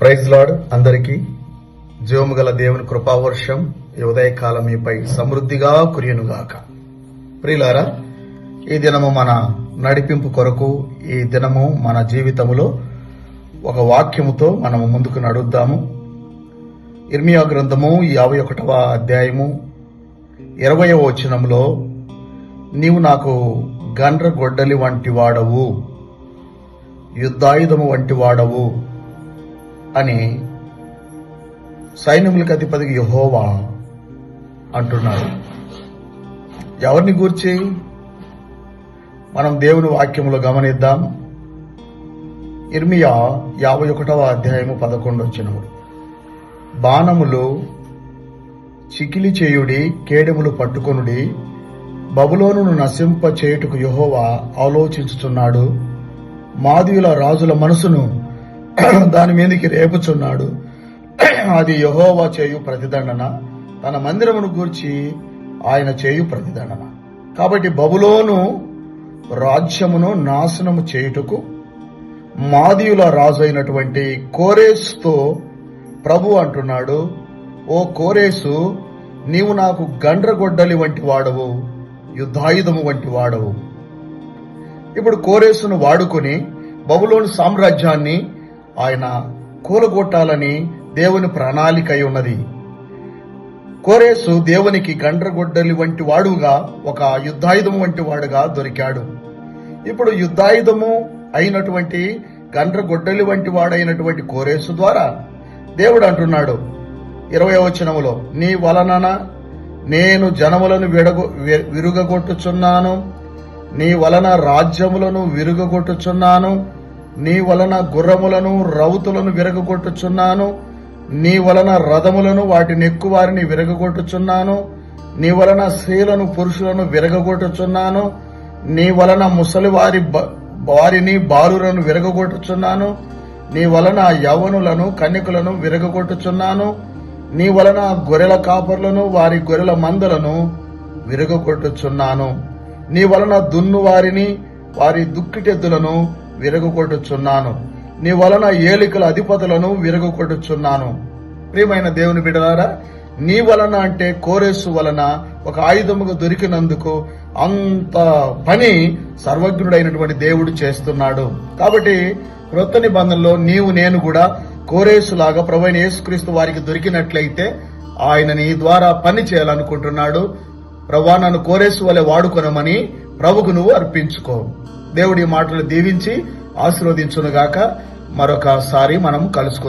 Praise lord. అందరికీ జీవము గల దేవుని కృపావర్షం ఈ ఉదయకాలం మీపై సమృద్ధిగా కురియనుగాక. ప్రియులారా, ఈ దినము మన నడిపింపు కొరకు, ఈ దినము మన జీవితములో ఒక వాక్యముతో మనము ముందుకు నడుద్దాము. ఇర్మియా గ్రంథము 51వ అధ్యాయము 20వ వచనంలో, నీవు నాకు గండ్రగొడ్డలి వంటి వాడవు, యుద్ధాయుధము వంటి వాడవు అని సైన్యములకు అధిపతి యెహోవా అంటున్నాడు. ఎవరిని గూర్చి మనం దేవుని వాక్యములో గమనిద్దాం. ఇర్మియా 51వ అధ్యాయము 11వ వచనము, బాణములు చికిలి చేయుడి, కేడెములు పట్టుకొనుడి, బబులోనును నశింప చేయుటకు యెహోవా ఆలోచించుచున్నాడు, మాదీయుల రాజుల మనసును దాని మీదకి రేపుచున్నాడు. అది యెహోవా చేయు ప్రతిదండన, తన మందిరమును గూర్చి ఆయన చేయు ప్రతిదండన. కాబట్టి బబులోను రాజ్యమును నాశనము చేయుటకు మాదీయుల రాజు అయినటువంటి కోరేసుతో ప్రభు అంటున్నాడు, ఓ కోరేసు, నీవు నాకు గండ్రగొడ్డలి వంటి వాడవు, యుద్ధాయుధము వంటి వాడవు. ఇప్పుడు కోరేసును వాడుకొని బబులోను సామ్రాజ్యాన్ని ఆయన కూలగొట్టాలని దేవుని ప్రణాళిక అయి ఉన్నది. కోరేసు దేవునికి గండ్రగొడ్డలి వంటి వాడుగా, ఒక యుద్ధాయుధము వంటి వాడుగా దొరికాడు. ఇప్పుడు యుద్ధాయుధము అయినటువంటి గండ్రగొడ్డలి వంటి వాడైనటువంటి కోరేసు ద్వారా దేవుడు అంటున్నాడు 20వ వచనములో, నీ వలన నేను జనములను విరుగగొట్టుచున్నాను, నీ వలన రాజ్యములను విరుగగొట్టుచున్నాను, నీ వలన గుర్రములను రౌతులను విరగొట్టుచున్నాను, నీ వలన రథములను వాటి నెక్కువారిని విరగొట్టుచున్నాను, నీ వలన స్త్రీలను పురుషులను విరగొట్టుచున్నాను, నీ వలన ముసలి వారిని బాలులను విరగొట్టుచున్నాను, నీ వలన యవ్వనులను కన్యకులను విరగొట్టుచున్నాను, నీ వలన గొర్రెల కాపర్లను వారి గొర్రెల మందలను విరగొట్టుచున్నాను, నీ వలన దున్ను వారిని వారి దుక్కిటెద్దులను విరగొట్టుచున్నాను, నీ వలన ఏలికల అధిపతులను విరగొట్టుచున్నాను. ప్రియమైన దేవుని బిడ్డలారా, నీ వలన అంటే కోరేసు వలన ఒక ఆయుధముగా దొరికినందుకు అంత పని సర్వజ్ఞుడైనటువంటి దేవుడు చేస్తున్నాడు. కాబట్టి క్రొత్త నిబంధనలో నీవు నేను కూడా కోరేసులాగా ప్రభువైన యేసుక్రీస్తు వారికి దొరికినట్లయితే ఆయన నీ ద్వారా పని చేయాలనుకుంటున్నాడు. ప్రభువా, నన్ను కోరేసు వలె వాడుకొనమని ప్రభుకు నువ్వు అర్పించుకో. దేవుడి మాటలు దీవించి ఆశీర్వదించునుగాక. మరొకసారి మనం కలుసుకుందాం.